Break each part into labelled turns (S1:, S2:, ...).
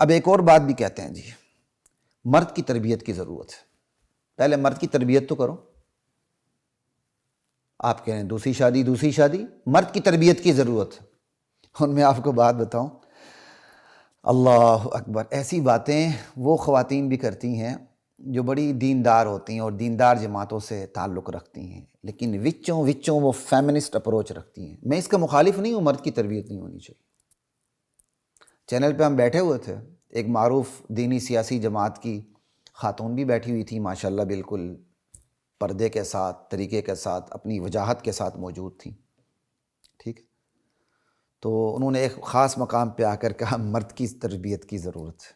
S1: اب ایک اور بات بھی کہتے ہیں جی، مرد کی تربیت کی ضرورت ہے۔ پہلے مرد کی تربیت تو کرو۔ آپ کہہ رہے ہیں دوسری شادی، مرد کی تربیت کی ضرورت ہے۔ اور میں آپ کو بات بتاؤں، اللہ اکبر، ایسی باتیں وہ خواتین بھی کرتی ہیں جو بڑی دیندار ہوتی ہیں اور دیندار جماعتوں سے تعلق رکھتی ہیں، لیکن وچوں وہ فیمنسٹ اپروچ رکھتی ہیں۔ میں اس کا مخالف نہیں ہوں، مرد کی تربیت نہیں ہونی چاہیے۔ چینل پہ ہم بیٹھے ہوئے تھے، ایک معروف دینی سیاسی جماعت کی خاتون بھی بیٹھی ہوئی تھی، ماشاءاللہ بالکل پردے کے ساتھ، طریقے کے ساتھ، اپنی وجاہت کے ساتھ موجود تھیں، ٹھیک۔ تو انہوں نے ایک خاص مقام پہ آ کر کہا مرد کی تربیت کی ضرورت ہے،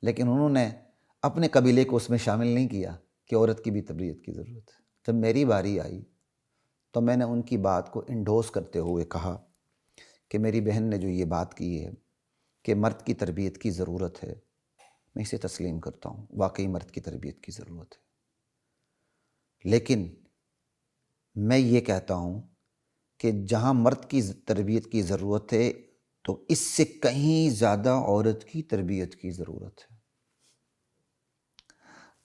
S1: لیکن انہوں نے اپنے قبیلے کو اس میں شامل نہیں کیا کہ عورت کی بھی تربیت کی ضرورت ہے۔ جب میری باری آئی تو میں نے ان کی بات کو انڈوس کرتے ہوئے کہا کہ میری بہن نے جو یہ بات کی ہے کہ مرد کی تربیت کی ضرورت ہے، میں اسے تسلیم کرتا ہوں، واقعی مرد کی تربیت کی ضرورت ہے، لیکن میں یہ کہتا ہوں کہ جہاں مرد کی تربیت کی ضرورت ہے تو اس سے کہیں زیادہ عورت کی تربیت کی ضرورت ہے۔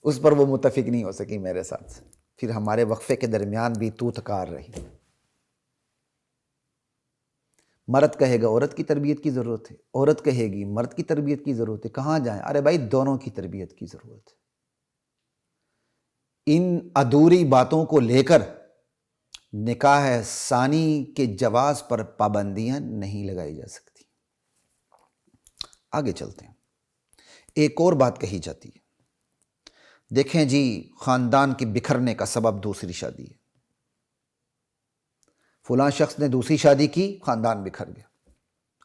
S1: اس پر وہ متفق نہیں ہو سکی میرے ساتھ، پھر ہمارے وقفے کے درمیان بھی تو تکار رہی۔ مرد کہے گا عورت کی تربیت کی ضرورت ہے، عورت کہے گی مرد کی تربیت کی ضرورت ہے، کہاں جائیں؟ ارے بھائی دونوں کی تربیت کی ضرورت ہے۔ ان ادھوری باتوں کو لے کر نکاح ثانی کے جواز پر پابندیاں نہیں لگائی جا سکتی۔ آگے چلتے ہیں، ایک اور بات کہی جاتی ہے، دیکھیں جی خاندان کے بکھرنے کا سبب دوسری شادی ہے۔ فلاں شخص نے دوسری شادی کی، خاندان بکھر گیا،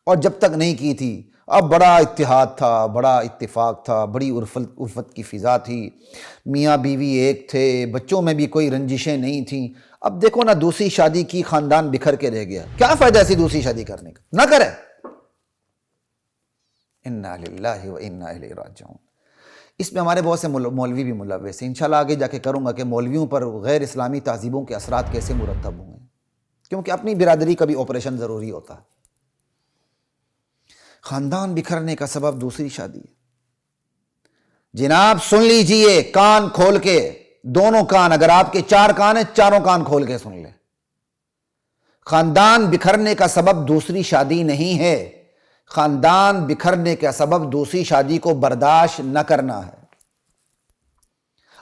S1: اور جب تک نہیں کی تھی اب بڑا اتحاد تھا، بڑا اتفاق تھا، بڑی الفت کی فضا تھی، میاں بیوی ایک تھے، بچوں میں بھی کوئی رنجشیں نہیں تھیں۔ اب دیکھو نا دوسری شادی کی، خاندان بکھر کے رہ گیا، کیا فائدہ ایسی دوسری شادی کرنے کا؟ نہ کرے۔ انا للہ و انا الیہ راجعون۔ اس میں ہمارے بہت سے مولوی بھی ملوث ہیں، انشاءاللہ آگے جا کے کروں گا کہ مولویوں پر غیر اسلامی تہذیبوں کے اثرات کیسے مرتب ہوئے ہیں، کیونکہ اپنی برادری کا بھی آپریشن ضروری ہوتا ہے۔ خاندان بکھرنے کا سبب دوسری شادی ہے۔ جناب سن لیجئے کان کھول کے، دونوں کان، اگر آپ کے 4 کان ہیں چاروں کان کھول کے سن لیں، خاندان بکھرنے کا سبب دوسری شادی نہیں ہے، خاندان بکھرنے کا سبب دوسری شادی کو برداشت نہ کرنا ہے۔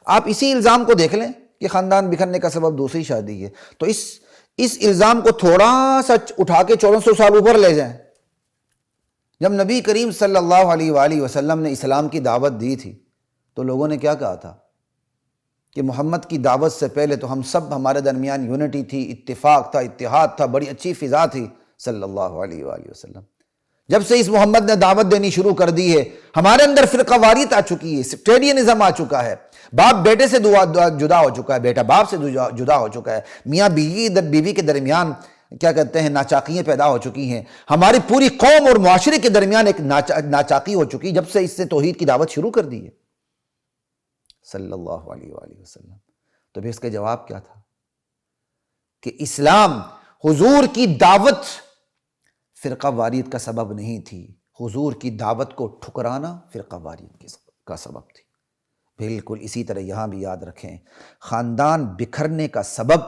S1: آپ اسی الزام کو دیکھ لیں کہ خاندان بکھرنے کا سبب دوسری شادی ہے، تو اس الزام کو تھوڑا سا اٹھا کے 1400 سال اوپر لے جائیں۔ جب نبی کریم صلی اللہ علیہ وآلہ وسلم نے اسلام کی دعوت دی تھی تو لوگوں نے کیا کہا تھا کہ محمد کی دعوت سے پہلے تو ہم سب، ہمارے درمیان یونٹی تھی، اتفاق تھا، اتحاد تھا، بڑی اچھی فضا تھی صلی اللہ علیہ وآلہ وسلم۔ جب سے اس محمد نے دعوت دینی شروع کر دی ہے، ہمارے اندر فرقہ واریت آ چکی ہے، سیکٹیرینزم آ چکا ہے، باپ بیٹے سے جدا ہو چکا ہے، بیٹا باپ سے جدا ہو چکا ہے، میاں بیوی کے درمیان کیا کہتے ہیں ناچاقیاں پیدا ہو چکی ہیں، ہماری پوری قوم اور معاشرے کے درمیان ایک ناچاقی ہو چکی جب سے اس نے توحید کی دعوت شروع کر دی ہے صلی اللہ علیہ وآلہ وسلم۔ تو پھر اس کا جواب کیا تھا کہ اسلام، حضور کی دعوت فرقہ واریت کا سبب نہیں تھی، حضور کی دعوت کو ٹھکرانا فرقہ واریت کا سبب تھی۔ بالکل اسی طرح یہاں بھی یاد رکھیں، خاندان بکھرنے کا سبب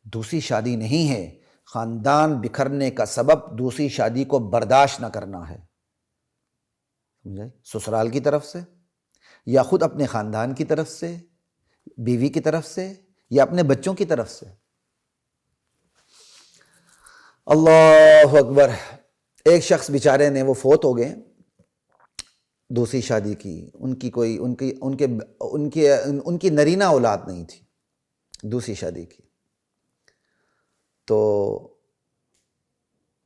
S1: دوسری شادی نہیں ہے، خاندان بکھرنے کا سبب دوسری شادی کو برداشت نہ کرنا ہے، سمجھے؟ سسرال کی طرف سے یا خود اپنے خاندان کی طرف سے، بیوی کی طرف سے یا اپنے بچوں کی طرف سے۔ اللہ اکبر۔ ایک شخص بیچارے نے وہ فوت ہو گئے، دوسری شادی کی، ان کی نرینہ اولاد نہیں تھی، دوسری شادی کی، تو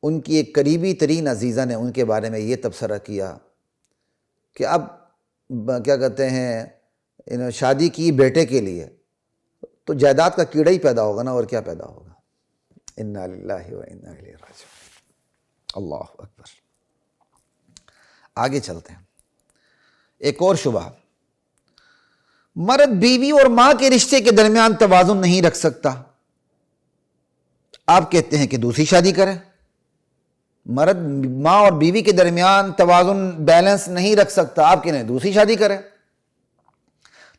S1: ان کی ایک قریبی ترین عزیزہ نے ان کے بارے میں یہ تبصرہ کیا کہ اب کیا کہتے ہیں شادی کی بیٹے کے لیے تو جائیداد کا کیڑا ہی پیدا ہوگا نا، اور کیا پیدا ہوگا۔ انا للہ و انا الیہ راجعون۔ اللہ اکبر۔ آگے چلتے ہیں، ایک اور شبہ، مرد بیوی اور ماں کے رشتے کے درمیان توازن نہیں رکھ سکتا، آپ کہتے ہیں کہ دوسری شادی کریں، مرد ماں اور بیوی کے درمیان توازن بیلنس نہیں رکھ سکتا، آپ کہنے دوسری شادی کریں؟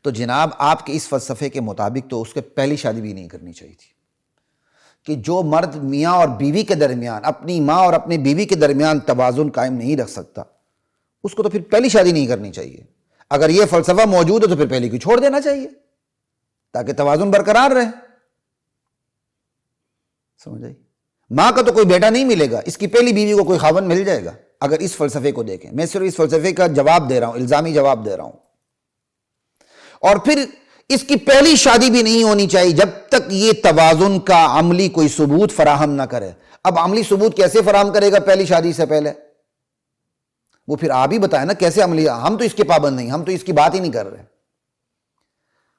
S1: تو جناب آپ کے اس فلسفے کے مطابق تو اس کے پہلی شادی بھی نہیں کرنی چاہیے تھی، کہ جو مرد میاں اور بیوی کے درمیان، اپنی ماں اور اپنی بیوی کے درمیان توازن قائم نہیں رکھ سکتا، اس کو تو پھر پہلی شادی نہیں کرنی چاہیے۔ اگر یہ فلسفہ موجود ہے تو پھر پہلی کو چھوڑ دینا چاہیے تاکہ توازن برقرار رہے۔ سمجھ آئی؟ ماں کا تو کوئی بیٹا نہیں ملے گا، اس کی پہلی بیوی کو کوئی خاوند مل جائے گا اگر اس فلسفے کو دیکھیں۔ میں صرف اس فلسفے کا جواب دے رہا ہوں، الزامی جواب دے رہا ہوں۔ اور پھر اس کی پہلی شادی بھی نہیں ہونی چاہیے جب تک یہ توازن کا عملی کوئی ثبوت فراہم نہ کرے۔ اب عملی ثبوت کیسے فراہم کرے گا پہلی شادی سے پہلے؟ وہ پھر آپ ہی بتائیں نا کیسے عملی، ہم تو اس کے پابند نہیں، ہم تو اس کی بات ہی نہیں کر رہے۔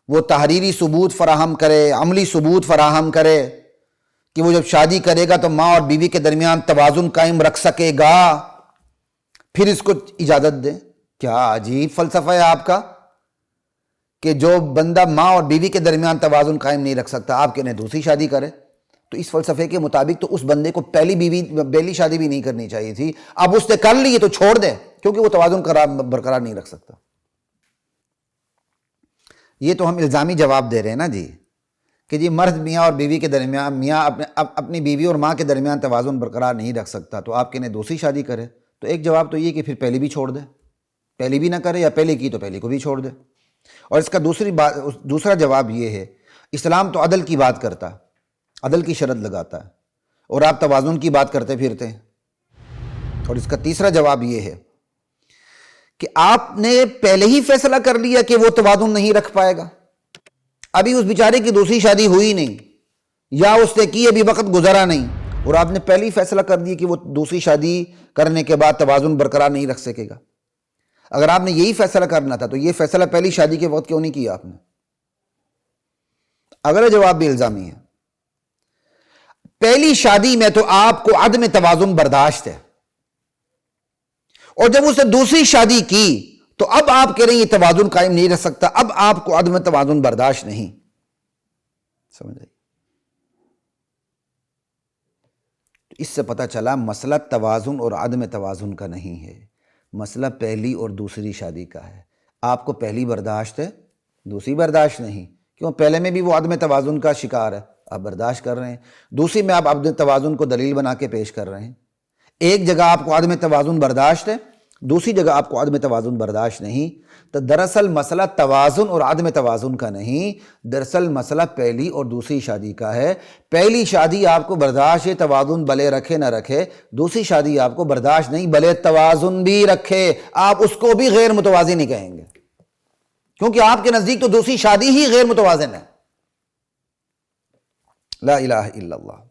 S1: وہ تحریری ثبوت فراہم کرے، عملی ثبوت فراہم کرے کہ وہ جب شادی کرے گا تو ماں اور بیوی کے درمیان توازن قائم رکھ سکے گا، پھر اس کو اجازت دیں۔ کیا عجیب فلسفہ ہے آپ کا کہ جو بندہ ماں اور بیوی کے درمیان توازن قائم نہیں رکھ سکتا، آپ کہنے دوسری شادی کرے۔ تو اس فلسفے کے مطابق تو اس بندے کو پہلی شادی بھی نہیں کرنی چاہیے تھی۔ اب اس نے کر لی تو چھوڑ دے، کیونکہ وہ توازن برقرار نہیں رکھ سکتا۔ یہ تو ہم الزامی جواب دے رہے ہیں نا جی، کہ جی مرد میاں اور بیوی کے درمیان، میاں اپنی بیوی اور ماں کے درمیان توازن برقرار نہیں رکھ سکتا تو آپ کہنے دوسری شادی کرے۔ تو ایک جواب تو یہ کہ پھر پہلی بھی چھوڑ دے، پہلی بھی نہ کرے، یا پہلی کی تو پہلی کو بھی چھوڑ دے۔ اور اس کا دوسرا جواب یہ ہے، اسلام تو عدل کی بات کرتا ہے، عدل کی شرط لگاتا ہے، اور آپ توازن کی بات کرتے پھرتے ہیں۔ اور اس کا تیسرا جواب یہ ہے کہ آپ نے پہلے ہی فیصلہ کر لیا کہ وہ توازن نہیں رکھ پائے گا، ابھی اس بیچارے کی دوسری شادی ہوئی نہیں، یا اس نے کی ابھی وقت گزرا نہیں، اور آپ نے پہلے ہی فیصلہ کر دیا کہ وہ دوسری شادی کرنے کے بعد توازن برقرار نہیں رکھ سکے گا۔ اگر آپ نے یہی فیصلہ کرنا تھا تو یہ فیصلہ پہلی شادی کے وقت کیوں نہیں کیا آپ نے؟ اگلا جواب بھی الزامی ہے۔ پہلی شادی میں تو آپ کو عدم توازن برداشت ہے، اور جب اس نے دوسری شادی کی تو اب آپ کہہ رہے ہیں یہ توازن قائم نہیں رکھ سکتا، اب آپ کو عدم توازن برداشت نہیں۔ سمجھ آئی؟ اس سے پتہ چلا مسئلہ توازن اور عدم توازن کا نہیں ہے، مسئلہ پہلی اور دوسری شادی کا ہے۔ آپ کو پہلی برداشت ہے، دوسری برداشت نہیں، کیوں؟ پہلے میں بھی وہ عدم توازن کا شکار ہے، آپ برداشت کر رہے ہیں، دوسری میں آپ عدم توازن کو دلیل بنا کے پیش کر رہے ہیں۔ ایک جگہ آپ کو عدم توازن برداشت ہے، دوسری جگہ آپ کو عدم توازن برداشت نہیں۔ تو دراصل مسئلہ توازن اور عدم توازن کا نہیں، دراصل مسئلہ پہلی اور دوسری شادی کا ہے۔ پہلی شادی آپ کو برداشت ہے، توازن بھلے رکھے نہ رکھے، دوسری شادی آپ کو برداشت نہیں بھلے توازن بھی رکھے، آپ اس کو بھی غیر متوازن ہی کہیں گے، کیونکہ آپ کے نزدیک تو دوسری شادی ہی غیر متوازن ہے۔ لا الہ الا اللہ۔